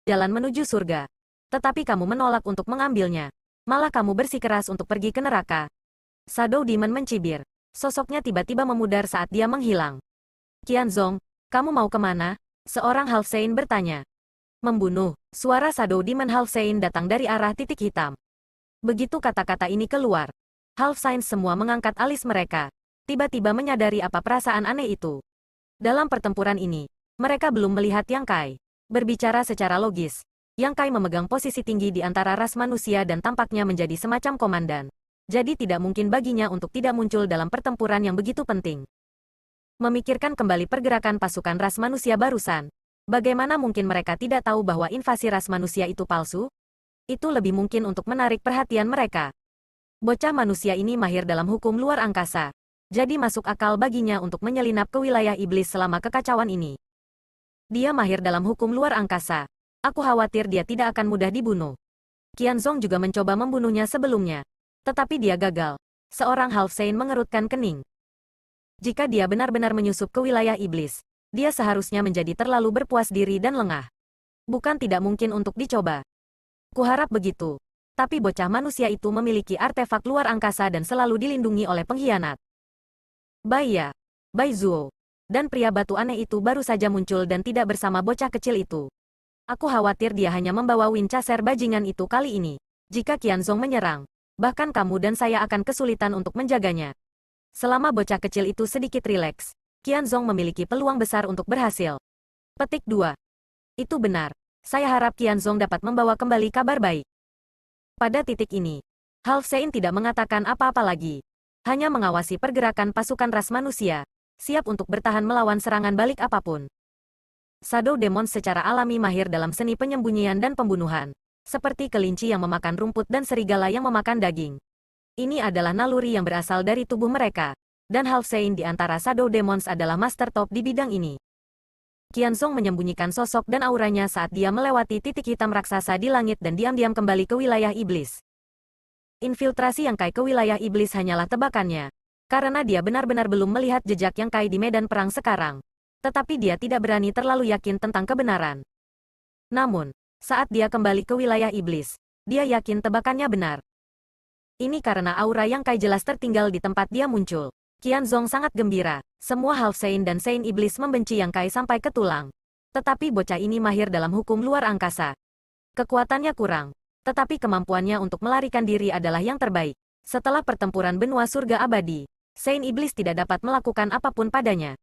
jalan menuju surga. Tetapi kamu menolak untuk mengambilnya. Malah kamu bersikeras untuk pergi ke neraka. Shadow Demon mencibir. Sosoknya tiba-tiba memudar saat dia menghilang. Qianzong, kamu mau kemana? Seorang Half Saint bertanya. Membunuh. Suara Shadow Demon Half Saint datang dari arah titik hitam. Begitu kata-kata ini keluar, Half Saint semua mengangkat alis mereka. Tiba-tiba menyadari apa perasaan aneh itu. Dalam pertempuran ini, mereka belum melihat Yang Kai. Berbicara secara logis, Yang Kai memegang posisi tinggi di antara ras manusia dan tampaknya menjadi semacam komandan. Jadi tidak mungkin baginya untuk tidak muncul dalam pertempuran yang begitu penting. Memikirkan kembali pergerakan pasukan ras manusia barusan, bagaimana mungkin mereka tidak tahu bahwa invasi ras manusia itu palsu? Itu lebih mungkin untuk menarik perhatian mereka. Bocah manusia ini mahir dalam hukum luar angkasa. Jadi masuk akal baginya untuk menyelinap ke wilayah iblis selama kekacauan ini. Dia mahir dalam hukum luar angkasa. Aku khawatir dia tidak akan mudah dibunuh. Qianzong juga mencoba membunuhnya sebelumnya. Tetapi dia gagal. Seorang Half Saint mengerutkan kening. Jika dia benar-benar menyusup ke wilayah iblis, dia seharusnya menjadi terlalu berpuas diri dan lengah. Bukan tidak mungkin untuk dicoba. Kuharap begitu. Tapi bocah manusia itu memiliki artefak luar angkasa dan selalu dilindungi oleh pengkhianat. Bai Ya, Bai Zuo, dan pria batu aneh itu baru saja muncul dan tidak bersama bocah kecil itu. Aku khawatir dia hanya membawa Winchester bajingan itu kali ini. Jika Qianzong menyerang, bahkan kamu dan saya akan kesulitan untuk menjaganya. Selama bocah kecil itu sedikit rileks, Qianzong memiliki peluang besar untuk berhasil. Petik 2. Itu benar. Saya harap Qianzong dapat membawa kembali kabar baik. Pada titik ini, Half Saint tidak mengatakan apa-apa lagi. Hanya mengawasi pergerakan pasukan ras manusia, siap untuk bertahan melawan serangan balik apapun. Shadow Demon secara alami mahir dalam seni penyembunyian dan pembunuhan. Seperti kelinci yang memakan rumput dan serigala yang memakan daging. Ini adalah naluri yang berasal dari tubuh mereka. Dan Half Saint di antara Shadow Demons adalah master top di bidang ini. Qianzong menyembunyikan sosok dan auranya saat dia melewati titik hitam raksasa di langit dan diam-diam kembali ke wilayah iblis. Infiltrasi Yang Kai ke wilayah iblis hanyalah tebakannya. Karena dia benar-benar belum melihat jejak Yang Kai di medan perang sekarang. Tetapi dia tidak berani terlalu yakin tentang kebenaran. Namun, saat dia kembali ke wilayah iblis, dia yakin tebakannya benar. Ini karena aura Yang Kai jelas tertinggal di tempat dia muncul. Qianzong sangat gembira. Semua Half Saint dan Saint Iblis membenci Yang Kai sampai ke tulang. Tetapi bocah ini mahir dalam hukum luar angkasa. Kekuatannya kurang, tetapi kemampuannya untuk melarikan diri adalah yang terbaik. Setelah pertempuran benua surga abadi, Saint Iblis tidak dapat melakukan apapun padanya.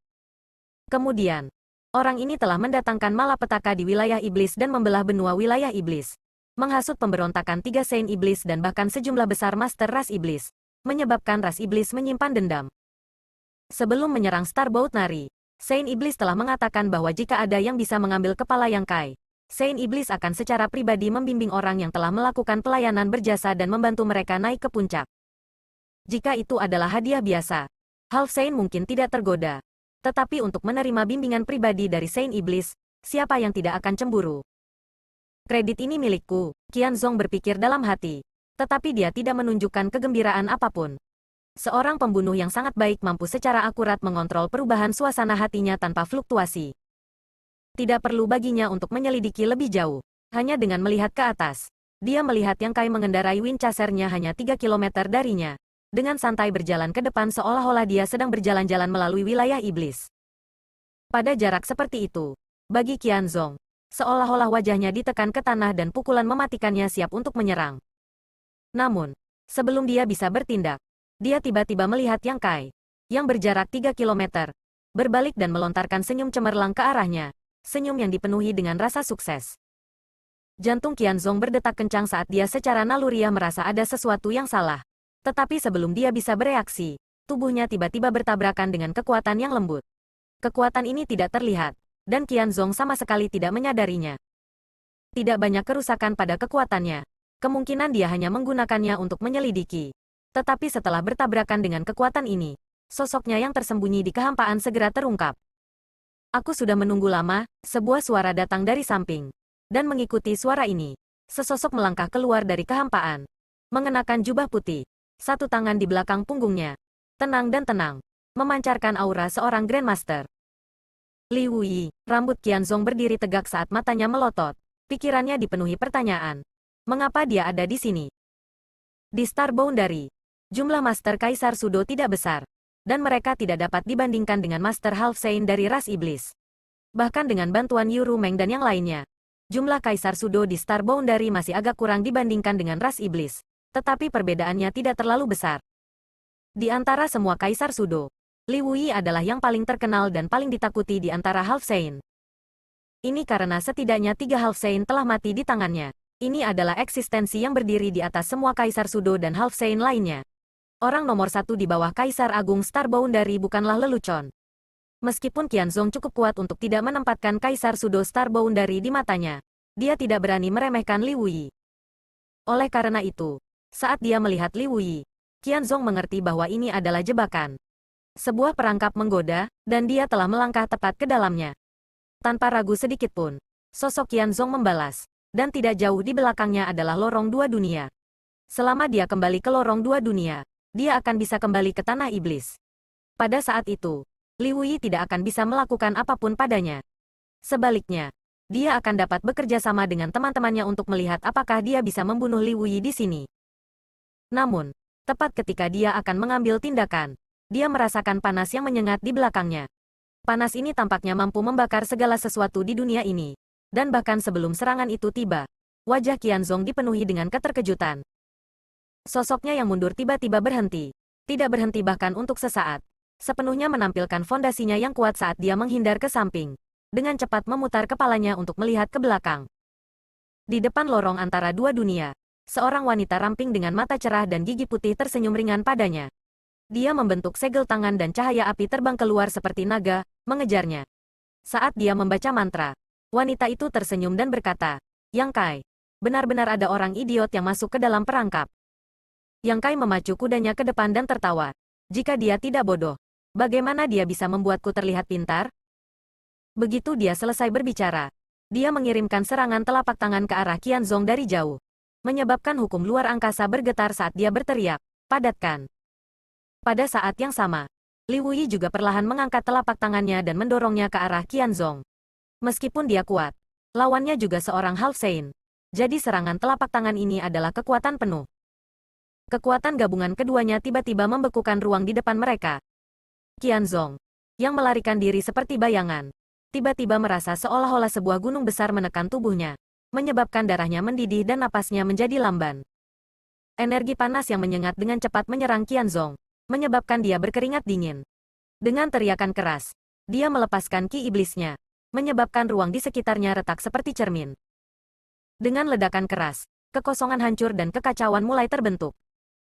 Kemudian, orang ini telah mendatangkan malapetaka di wilayah iblis dan membelah benua wilayah iblis. Menghasut pemberontakan 3 Saint Iblis dan bahkan sejumlah besar master ras iblis. Menyebabkan ras iblis menyimpan dendam. Sebelum menyerang Starbolt Nari, Saint Iblis telah mengatakan bahwa jika ada yang bisa mengambil kepala Yang Kai, Saint Iblis akan secara pribadi membimbing orang yang telah melakukan pelayanan berjasa dan membantu mereka naik ke puncak. Jika itu adalah hadiah biasa, Half Saint mungkin tidak tergoda. Tetapi untuk menerima bimbingan pribadi dari Saint Iblis, siapa yang tidak akan cemburu? Kredit ini milikku, Qianzong berpikir dalam hati. Tetapi dia tidak menunjukkan kegembiraan apapun. Seorang pembunuh yang sangat baik mampu secara akurat mengontrol perubahan suasana hatinya tanpa fluktuasi. Tidak perlu baginya untuk menyelidiki lebih jauh. Hanya dengan melihat ke atas, dia melihat Yang Kai mengendarai Winchester-nya hanya 3 kilometer darinya. Dengan santai berjalan ke depan seolah-olah dia sedang berjalan-jalan melalui wilayah iblis. Pada jarak seperti itu, bagi Qianzong, seolah-olah wajahnya ditekan ke tanah dan pukulan mematikannya siap untuk menyerang. Namun, sebelum dia bisa bertindak, dia tiba-tiba melihat Yang Kai, yang berjarak 3 kilometer, berbalik dan melontarkan senyum cemerlang ke arahnya, senyum yang dipenuhi dengan rasa sukses. Jantung Qianzong berdetak kencang saat dia secara naluriah merasa ada sesuatu yang salah. Tetapi sebelum dia bisa bereaksi, tubuhnya tiba-tiba bertabrakan dengan kekuatan yang lembut. Kekuatan ini tidak terlihat, dan Qianzong sama sekali tidak menyadarinya. Tidak banyak kerusakan pada kekuatannya. Kemungkinan dia hanya menggunakannya untuk menyelidiki. Tetapi setelah bertabrakan dengan kekuatan ini, sosoknya yang tersembunyi di kehampaan segera terungkap. Aku sudah menunggu lama, sebuah suara datang dari samping. Dan mengikuti suara ini, sesosok melangkah keluar dari kehampaan. Mengenakan jubah putih, satu tangan di belakang punggungnya. Tenang dan tenang, memancarkan aura seorang Grandmaster. Li Wuyi, rambut Qianzong berdiri tegak saat matanya melotot. Pikirannya dipenuhi pertanyaan. Mengapa dia ada di sini? Di Star Boundary, jumlah Master Kaisar Sudo tidak besar, dan mereka tidak dapat dibandingkan dengan Master Half Saint dari ras iblis. Bahkan dengan bantuan Yuru Meng dan yang lainnya, jumlah Kaisar Sudo di Star Boundary masih agak kurang dibandingkan dengan ras iblis, tetapi perbedaannya tidak terlalu besar. Di antara semua Kaisar Sudo, Li Wuyi adalah yang paling terkenal dan paling ditakuti di antara Half Saint. Ini karena setidaknya 3 Half Saint telah mati di tangannya. Ini adalah eksistensi yang berdiri di atas semua Kaisar Sudo dan Half Saint lainnya. Orang nomor satu di bawah Kaisar Agung Star Boundary bukanlah lelucon. Meskipun Qianzong cukup kuat untuk tidak menempatkan Kaisar Sudo Star Boundary di matanya, dia tidak berani meremehkan Li Wuyi. Oleh karena itu, saat dia melihat Li Wuyi, Qianzong mengerti bahwa ini adalah jebakan. Sebuah perangkap menggoda, dan dia telah melangkah tepat ke dalamnya. Tanpa ragu sedikit pun, sosok Qianzong membalas, dan tidak jauh di belakangnya adalah lorong dua dunia. Selama dia kembali ke lorong dua dunia, dia akan bisa kembali ke tanah iblis. Pada saat itu, Li Wuyi tidak akan bisa melakukan apapun padanya. Sebaliknya, dia akan dapat bekerja sama dengan teman-temannya untuk melihat apakah dia bisa membunuh Li Wuyi di sini. Namun, tepat ketika dia akan mengambil tindakan, dia merasakan panas yang menyengat di belakangnya. Panas ini tampaknya mampu membakar segala sesuatu di dunia ini. Dan bahkan sebelum serangan itu tiba, wajah Qianzong dipenuhi dengan keterkejutan. Sosoknya yang mundur tiba-tiba berhenti. Tidak berhenti bahkan untuk sesaat. Sepenuhnya menampilkan fondasinya yang kuat saat dia menghindar ke samping. Dengan cepat memutar kepalanya untuk melihat ke belakang. Di depan lorong antara dua dunia, seorang wanita ramping dengan mata cerah dan gigi putih tersenyum ringan padanya. Dia membentuk segel tangan dan cahaya api terbang keluar seperti naga, mengejarnya. Saat dia membaca mantra, wanita itu tersenyum dan berkata, "Yang Kai, benar-benar ada orang idiot yang masuk ke dalam perangkap." Yang Kai memacu kudanya ke depan dan tertawa. Jika dia tidak bodoh, bagaimana dia bisa membuatku terlihat pintar? Begitu dia selesai berbicara, dia mengirimkan serangan telapak tangan ke arah Qianzong dari jauh, menyebabkan hukum luar angkasa bergetar saat dia berteriak, "Padatkan!" Pada saat yang sama, Li Wuyi juga perlahan mengangkat telapak tangannya dan mendorongnya ke arah Qianzong. Meskipun dia kuat, lawannya juga seorang Half Saint. Jadi serangan telapak tangan ini adalah kekuatan penuh. Kekuatan gabungan keduanya tiba-tiba membekukan ruang di depan mereka. Qianzong, yang melarikan diri seperti bayangan, tiba-tiba merasa seolah-olah sebuah gunung besar menekan tubuhnya, menyebabkan darahnya mendidih dan napasnya menjadi lamban. Energi panas yang menyengat dengan cepat menyerang Qianzong, menyebabkan dia berkeringat dingin. Dengan teriakan keras, dia melepaskan ki iblisnya, menyebabkan ruang di sekitarnya retak seperti cermin. Dengan ledakan keras, kekosongan hancur dan kekacauan mulai terbentuk.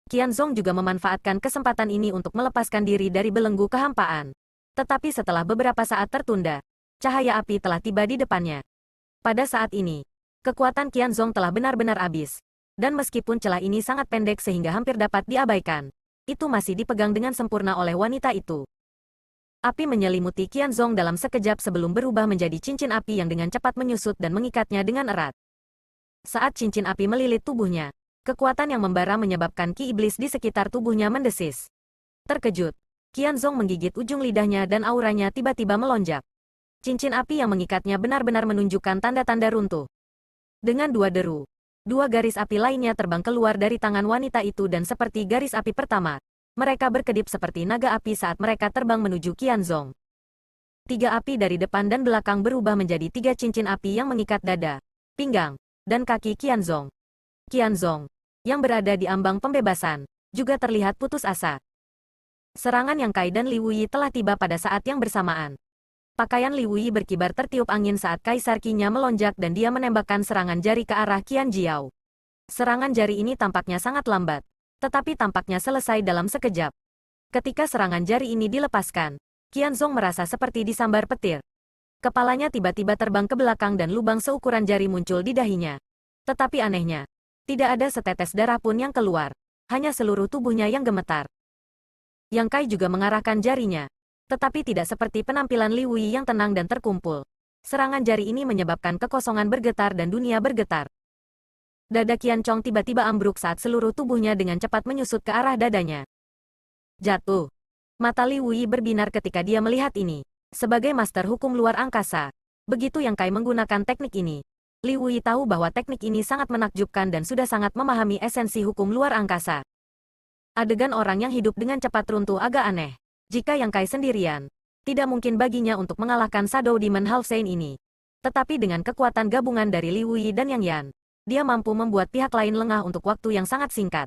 Qianzong juga memanfaatkan kesempatan ini untuk melepaskan diri dari belenggu kehampaan. Tetapi setelah beberapa saat tertunda, cahaya api telah tiba di depannya. Pada saat ini, kekuatan Qianzong telah benar-benar habis. Dan meskipun celah ini sangat pendek sehingga hampir dapat diabaikan, itu masih dipegang dengan sempurna oleh wanita itu. Api menyelimuti Qianzong dalam sekejap sebelum berubah menjadi cincin api yang dengan cepat menyusut dan mengikatnya dengan erat. Saat cincin api melilit tubuhnya, kekuatan yang membara menyebabkan ki iblis di sekitar tubuhnya mendesis. Terkejut, Qianzong menggigit ujung lidahnya dan auranya tiba-tiba melonjak. Cincin api yang mengikatnya benar-benar menunjukkan tanda-tanda runtuh. Dengan dua deru, dua garis api lainnya terbang keluar dari tangan wanita itu dan seperti garis api pertama, mereka berkedip seperti naga api saat mereka terbang menuju Qianzong. Tiga api dari depan dan belakang berubah menjadi tiga cincin api yang mengikat dada, pinggang, dan kaki Qianzong. Qianzong, yang berada di ambang pembebasan, juga terlihat putus asa. Serangan Yang Kai dan Li Wuyi telah tiba pada saat yang bersamaan. Pakaian Li Wuyi berkibar tertiup angin saat Kaisar Qi-nya melonjak dan dia menembakkan serangan jari ke arah Qian Jiao. Serangan jari ini tampaknya sangat lambat, tetapi tampaknya selesai dalam sekejap. Ketika serangan jari ini dilepaskan, Qianzong merasa seperti disambar petir. Kepalanya tiba-tiba terbang ke belakang dan lubang seukuran jari muncul di dahinya. Tetapi anehnya, tidak ada setetes darah pun yang keluar, hanya seluruh tubuhnya yang gemetar. Yang Kai juga mengarahkan jarinya. Tetapi tidak seperti penampilan Li Wuyi yang tenang dan terkumpul. Serangan jari ini menyebabkan kekosongan bergetar dan dunia bergetar. Dada Qianzong tiba-tiba ambruk saat seluruh tubuhnya dengan cepat menyusut ke arah dadanya. Jatuh. Mata Li Wuyi berbinar ketika dia melihat ini. Sebagai master hukum luar angkasa, begitu Yang Kai menggunakan teknik ini, Li Wui tahu bahwa teknik ini sangat menakjubkan dan sudah sangat memahami esensi hukum luar angkasa. Adegan orang yang hidup dengan cepat runtuh agak aneh. Jika Yang Kai sendirian, tidak mungkin baginya untuk mengalahkan Shadow Demon Half Saint ini. Tetapi dengan kekuatan gabungan dari Li Wui dan Yang Yan, dia mampu membuat pihak lain lengah untuk waktu yang sangat singkat.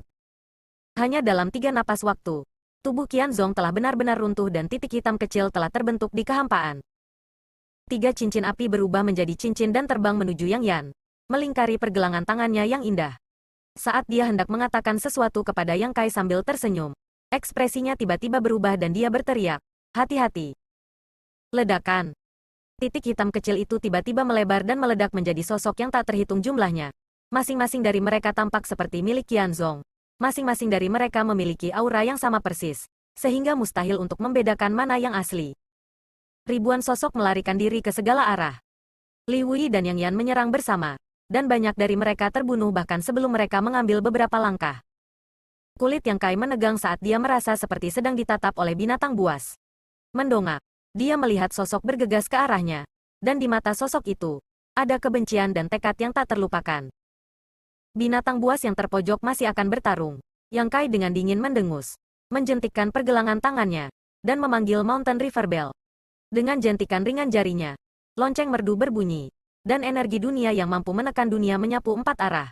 Hanya dalam 3 napas waktu, tubuh Qianzong telah benar-benar runtuh dan titik hitam kecil telah terbentuk di kehampaan. 3 cincin api berubah menjadi cincin dan terbang menuju Yang Yan, melingkari pergelangan tangannya yang indah. Saat dia hendak mengatakan sesuatu kepada Yang Kai sambil tersenyum, ekspresinya tiba-tiba berubah dan dia berteriak, "Hati-hati!" Ledakan. Titik hitam kecil itu tiba-tiba melebar dan meledak menjadi sosok yang tak terhitung jumlahnya. Masing-masing dari mereka tampak seperti milik Qianzong. Masing-masing dari mereka memiliki aura yang sama persis, sehingga mustahil untuk membedakan mana yang asli. Ribuan sosok melarikan diri ke segala arah. Li Wui dan Yang Yan menyerang bersama, dan banyak dari mereka terbunuh bahkan sebelum mereka mengambil beberapa langkah. Kulit Yang Kai menegang saat dia merasa seperti sedang ditatap oleh binatang buas. Mendongak, dia melihat sosok bergegas ke arahnya, dan di mata sosok itu, ada kebencian dan tekad yang tak terlupakan. Binatang buas yang terpojok masih akan bertarung. Yang Kai dengan dingin mendengus, menjentikkan pergelangan tangannya, dan memanggil Mountain River Bell. Dengan jentikan ringan jarinya, lonceng merdu berbunyi, dan energi dunia yang mampu menekan dunia menyapu 4 arah.